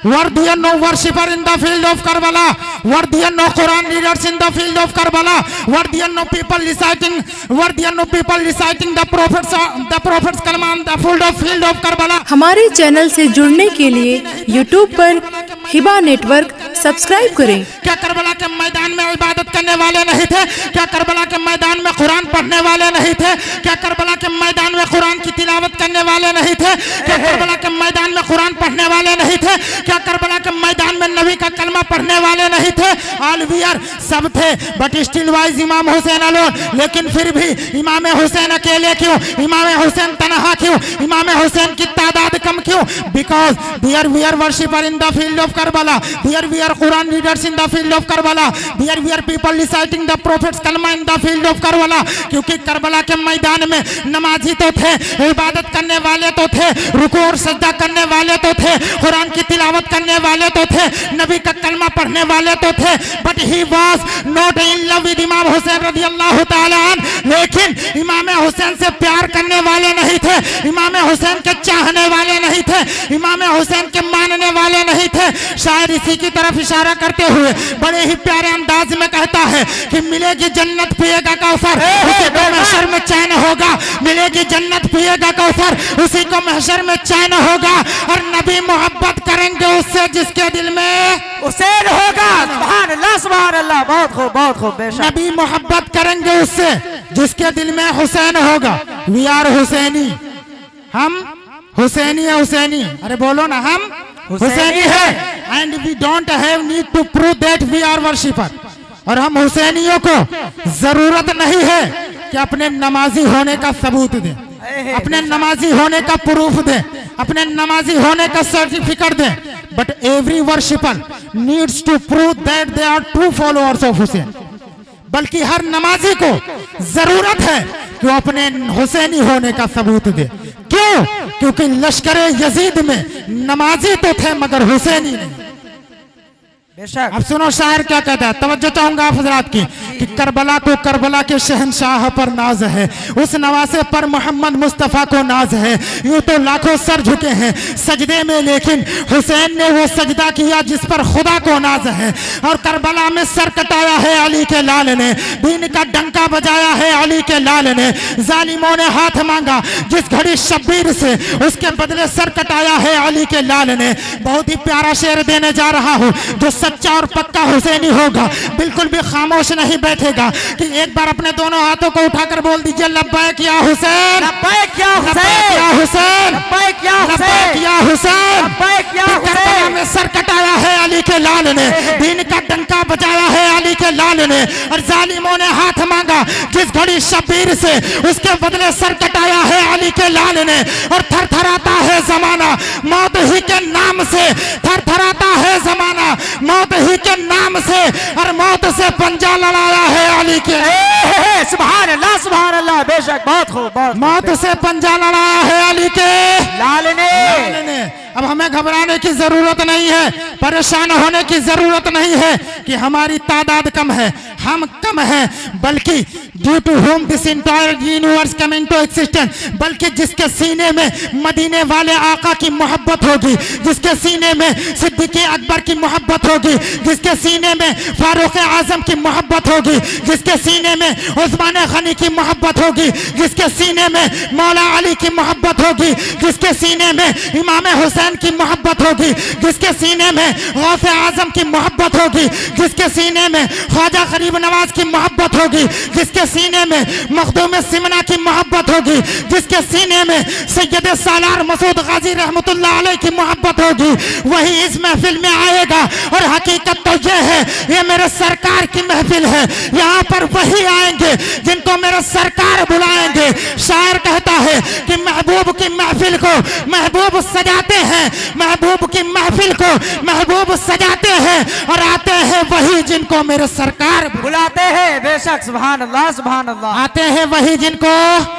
Worthy no worshipper in the field of Karbala. Worthy no Quran readers in the field of Karbala. Worthy no people reciting. Worthy no people reciting the prophets kalma in the field of Karbala. हमारे channel से जुड़ने के लिए YouTube पर Hiba network subscribe करें। क्या Karbala के मैदान में इबादत करने वाले नहीं थे? क्या करबला के मैदान में कुरान पढ़ने वाले नहीं थे? क्या करबला के मैदान में कुरान की तिलावत करने वाले नहीं थे? क्या करबला के मैदान में कुरान पढ़ने वाले नहीं थे? क्या करबला के मैदान में नबी का कलमा पढ़ने वाले नहीं थे? ऑल वीआर सब थे, बट स्टिल वाइज इमाम हुसैन अलोन। लेकिन फिर भी इमाम हुसैन अकेले क्यों? इमाम हुसैन तनहा क्यों? इमाम हुसैन की तादाद कम क्यों? Because there we are worshipper in the field of Karbala, there we are Quran readers in the field of Karbala, there we are people reciting the prophet's कलमा in the field of Karbala. क्योंकि Karbala के मैदान में नमाजी तो थे, इबादत करने वाले तो थे, रुकू और सजदा करने वाले तो थे, कुरान की तिलावत करने वाले तो थे, नबी का कलमा पढ़ने वाले तो थे, but he was not in love with इमाम हुसैन रदियल्लाहु ताला अन्हु। लेकिन इमाम हुसैन से प्यार करने वाले नहीं थे, इमाम हुसैन के चाहने वाले नहीं थे, इमाम हुसैन के मानने वाले नहीं थे। शायर इसी की तरफ इशारा करते हुए बड़े ही प्यारे अंदाज में कहता है कि मिलेगी जन्नत पिएगा कौसर, उसी को महशर में चैन होगा। मिलेगी जन्नत पिएगा कौसर, उसी को महशर में चैन होगा। और नबी मोहब्बत करेंगे उससे जिसके दिल में हुसैन होगा। सुभान अल्लाह, सुभान अल्लाह। बहुत खूब, बहुत खूब। बेशक नबी मोहब्बत करेंगे उससे जिसके दिल में हुसैन होगा। वी आर हुसैनी, हम हुसैनी है, हुसैनी। अरे बोलो ना, हम हुसैनी है। And we don't have need to prove that we are worshipper. और हम हुसैनियों को जरूरत नहीं है कि अपने नमाजी होने का सबूत दें, अपने नमाजी होने का प्रूफ दें, अपने नमाजी होने का सर्टिफिकेट दें। But every worshipper needs to prove that they are true followers of Hussain. बल्कि हर नमाजी को जरूरत है कि वो अपने हुसैनी होने का सबूत दे। क्यों? क्योंकि लश्कर यजीद में नमाजी तो थे मगर हुसैनी नहीं। बेशक। अब सुनो शायर क्या कहता है, तवज्जो चाहूंगा आप हजरात की कि करबला को करबला के शहंशाह पर नाज है, उस नवासे पर मोहम्मद मुस्तफ़ा को नाज है। यूं तो लाखों सर झुके हैं सजदे में, लेकिन हुसैन ने वो सजदा किया जिस पर खुदा को नाज है। और करबला में सर कटाया है अली के लाल ने, दीन का डंका बजाया है अली के लाल ने। जालिमों ने हाथ मांगा जिस घड़ी शब्बीर से, उसके बदले सर कटाया है अली के लाल ने। बहुत ही प्यारा शेर देने जा रहा हूँ। जो सच्चा और पक्का हुसैनी होगा बिल्कुल भी खामोश नहीं बैठेगा कि एक बार अपने दोनों हाथों को उठाकर बोल दीजिए लब्बैक या हुसैन, लब्बैक या हुसैन, लब्बैक या हुसैन, लब्बैक या हुसैन, लब्बैक या हुसैन। लब्बैक या हुसैन। करबला में सर कटाया है अली के लाल ने, दीन का डंका बजाया है अली के लाल ने। और जालिमों ने हाथ मांगा जिस घड़ी शब्बीर से, उसके बदले सर कटाया है अली के लाल ने। और थरथराता है जमाना मौत ही के नाम से, थरथराता है जमाना मौत ही के नाम से। और मौत से पंजा लड़ाया है अली के। सुभान अल्लाह, सुभान अल्लाह। बेशक, बहुत खूब, बहुत। मौत से पंजा लड़ाया है अली के लाल ने। अब हमें घबराने की जरूरत नहीं है, परेशान होने की जरूरत नहीं है कि हमारी तादाद कम है, हम कम हैं, बल्कि due to whom this entire universe come into existence. बल्कि जिसके सीने में मदीने वाले आका की मोहब्बत होगी, जिसके सीने में सिद्दीक़ अकबर की मोहब्बत होगी, जिसके सीने में फारूक आजम की मोहब्बत होगी, जिसके सीने में उस्मान गनी की मोहब्बत होगी, जिसके सीने में मौला अली की मोहब्बत होगी, जिसके सीने में इमाम हुसैन की मोहब्बत होगी, जिसके सीने में गौसे आजम की मोहब्बत होगी, जिसके सीने में ख्वाजा गरीब नवाज की मोहब्बत होगी, जिसके सीने में मखदूम सिमना की मोहब्बत होगी, जिसके सीने में सैयद सालार मसूद गाजी रहमतुल्लाह अलैह की मोहब्बत होगी, वही इस महफिल में आएगा। और हकीकत तो यह है, ये मेरे सरकार की महफिल है, यहाँ पर वही आएंगे जिनको मेरे सरकार बुलाएंगे। शायर कहता है कि महबूब की महफिल को महबूब सजाते हैं, महबूब की महफिल को महबूब सजाते हैं, और आते हैं वही जिनको मेरे सरकार बुलाते हैं। बेशक, सुभान अल्लाह, सुभान अल्लाह। आते हैं वही जिनको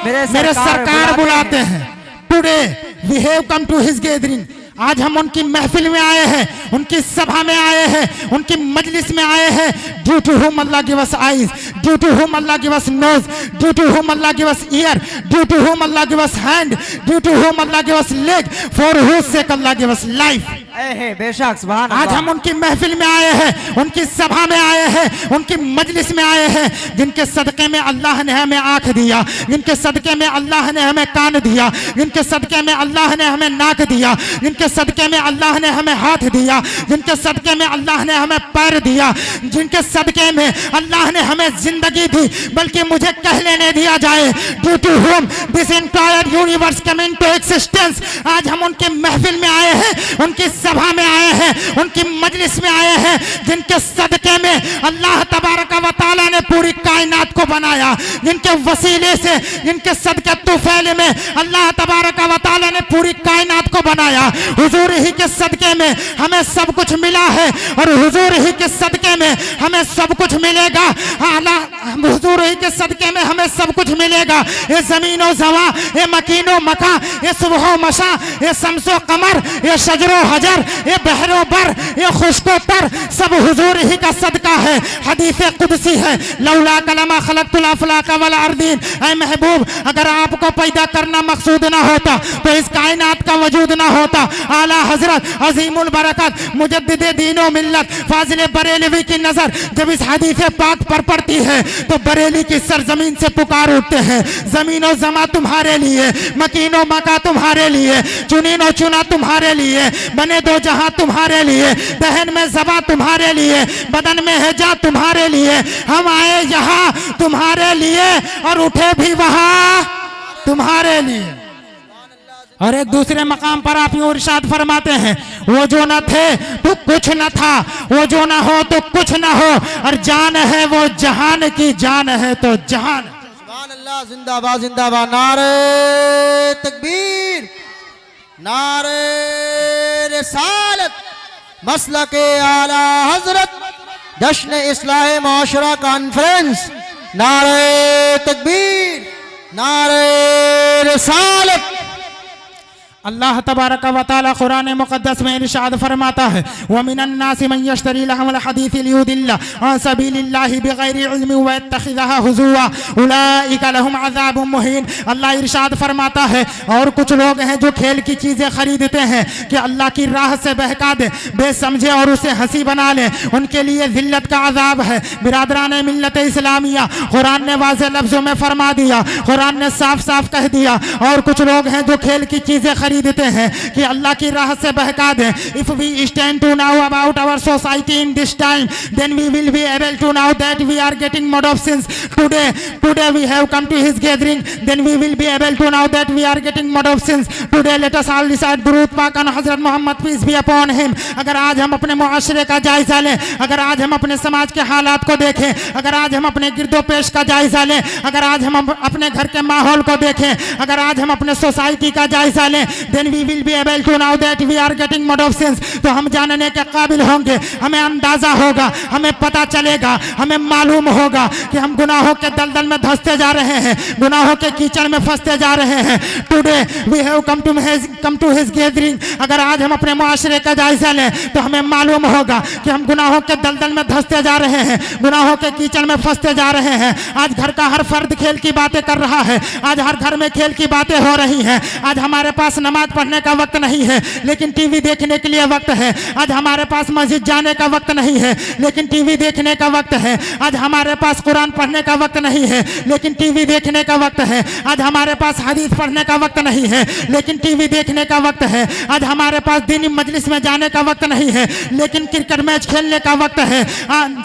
मेरे सरकार बुलाते हैं। Today we have come to his gathering. आज हम उनकी महफिल में आए हैं, उनकी सभा में आए हैं, उनकी मजलिस में आए हैं। Due to whom Allah give us eyes, due to whom Allah give us nose, due to whom Allah give us ear, due to whom Allah give us hand, due to whom Allah give us leg, for whose sake Allah give us life. बेशक सुभान आज अल्लाह। हम उनकी महफिल में आए हैं, उनकी सभा में आए हैं, उनकी मजलिस में आए हैं, जिनके सदके में अल्लाह ने हमें आंख दिया, जिनके सदके में अल्लाह ने हमें कान दिया, जिनके सदके में अल्लाह ने हमें नाक दिया, जिनके सदके में अल्लाह ने हमें हाथ दिया, जिनके सदके में अल्लाह ने हमें पैर दिया, जिनके सदके में अल्लाह ने हमें जिंदगी दी, बल्कि मुझे कह लेने दिया जाए, due to whom this entire universe come into existence. आज हम उनके महफिल में आए हैं, उनकी सभा में आए हैं, उनकी मजलिस में आए हैं, जिनके सदके में अल्लाह तबारक व तआला ने पूरी कायनात को बनाया, जिनके वसीले से, जिनके सदके तुफैल में अल्लाह तबारक व तआला ने पूरी कायनात को बनाया। हुजूर ही के सदके में हमें सब कुछ मिला है और हुजूर ही के सदके में हमें सब कुछ मिलेगा। हुजूर ही के सदके में हमें सब कुछ मिलेगा। ये जमीनो जवा, ये मकीनो मका, ये सुबहो मशा, ये शम्सो कमर, ये शजरो हजर, ये बहरो बर, ये खुशको तर, सब हुजूर ही का सदका है। हदीस कुदसी है, लौला कलमा खलक़तुल अफ़लाक वल अर्दीन। ऐ महबूब, अगर आपको पैदा करना मकसूद ना होता तो इस कायनात का वजूद ना होता। आला हजरत अजीमुल बरकत मुजद्दिद दीनो मिल्लत फाजिल बरेलवी की नजर जब इस हदीस पाक पर पड़ती है तो बरेली की सरजमीन से पुकार उठते हैं, जमीनो जमा तुम्हारे लिए, मकीनो मका तुम्हारे लिए, चुनीनो चुना तुम्हारे लिए, बने दो जहां तुम्हारे लिए, दहन में जबा तुम्हारे लिए, बदन में है जा तुम्हारे लिए। हम आए यहाँ तुम्हारे लिए और उठे भी वहां तुम्हारे लिए। और एक दूसरे मकाम पर आप यूं इरशाद फरमाते हैं, वो जो न थे तो कुछ न था, वो जो न हो तो कुछ न हो, और जान है वो जहान की जान है तो जहान। सुभान अल्लाह, जिंदाबाद जिंदाबाद, नारे तकबीर, नारे रिसालत, मसलके आला हजरत, जश्न इस्लाह माशरा कॉन्फ्रेंस, नारे तकबीर, नारे रिसालत। अल्लाह तबारक व तआला कुरान मुक़द्दस में इरशाद फरमाता है, व मिनन नासि मन यश्तरी लहवल हदीस लियुदिल्ला अन सबीलिल्लाहि बिगैरि इल्मिन व यत्तखिज़हा हुज़ुवा उलाइका लहुम अज़ाबुम मुहीन। अल्लाह इरशाद फरमाता है, और कुछ लोग हैं जो खेल की चीज़ें खरीदते हैं कि अल्लाह की राह से बहका दे, बेसमझे और उसे हंसी बना ले, उनके लिए ज़िल्लत का अज़ाब है। बिरादरान मिल्लत इस्लामिया, कुरान ने वाज़ेह लफ्ज़ों में फरमा दिया, कुरान ने साफ साफ कह दिया। और कुछ लोग हैं जो खेल की चीज़ें देते हैं कि अल्लाह की राह से बहका दें। If we stand to know about our society in this time, then we will be able to know that we are getting mode of sins. Today we have come to his gathering, then we will be able to know that we are getting mode of sins. Today let us all recite दुरूद पाक on हज़रत Mohammad peace be upon him. अगर आज हम अपने मुआशरे का जायजा लें, अगर आज हम अपने समाज के हालात को देखें, अगर आज हम अपने गिरदो पेश का जायजा लें, अगर आज हम अपने घर के माहौल को देखें, अगर आज हम अपने सोसाइटी का जायजा लें, then we will be able to know that we are getting mode of sins. तो हम जानने के काबिल होंगे, हमें अंदाजा होगा, हमें पता चलेगा, हमें मालूम होगा कि हम गुनाहों के दलदल में धंसते जा रहे हैं, गुनाहों के कीचड़ में फंसते जा रहे हैं। Today we have come to his gathering. अगर आज हम अपने मुआशरे का जायजा लें तो हमें मालूम होगा कि हम गुनाहों के दलदल में धंसते जा रहे हैं, गुनाहों के कीचड़ में फंसते जा रहे हैं। आज घर का हर फर्द खेल की बातें कर रहा है, आज हर घर में खेल की बातें हो रही हैं। आज हमारे पास नमाज पढ़ने का वक्त नहीं है, लेकिन टीवी देखने के लिए वक्त है। आज हमारे पास मस्जिद जाने का वक्त नहीं है, लेकिन टीवी देखने का वक्त है। आज हमारे पास कुरान पढ़ने का वक्त नहीं है, लेकिन टीवी देखने का वक्त है। आज हमारे पास हदीस पढ़ने का वक्त नहीं है, लेकिन टीवी देखने का वक्त है। आज हमारे पास दीनी मजलिस में जाने का वक्त नहीं है, लेकिन क्रिकेट मैच खेलने का वक्त है।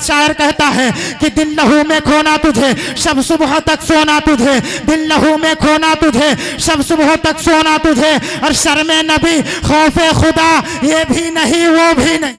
शायर कहता है कि दिल लहू में खोना तुझे, शब सुबह तक सोना तुझे, दिल लहू में खोना तुझे, शब सुबह तक सोना तुझे, और शर्म नबी खौफे खुदा ये भी नहीं वो भी नहीं।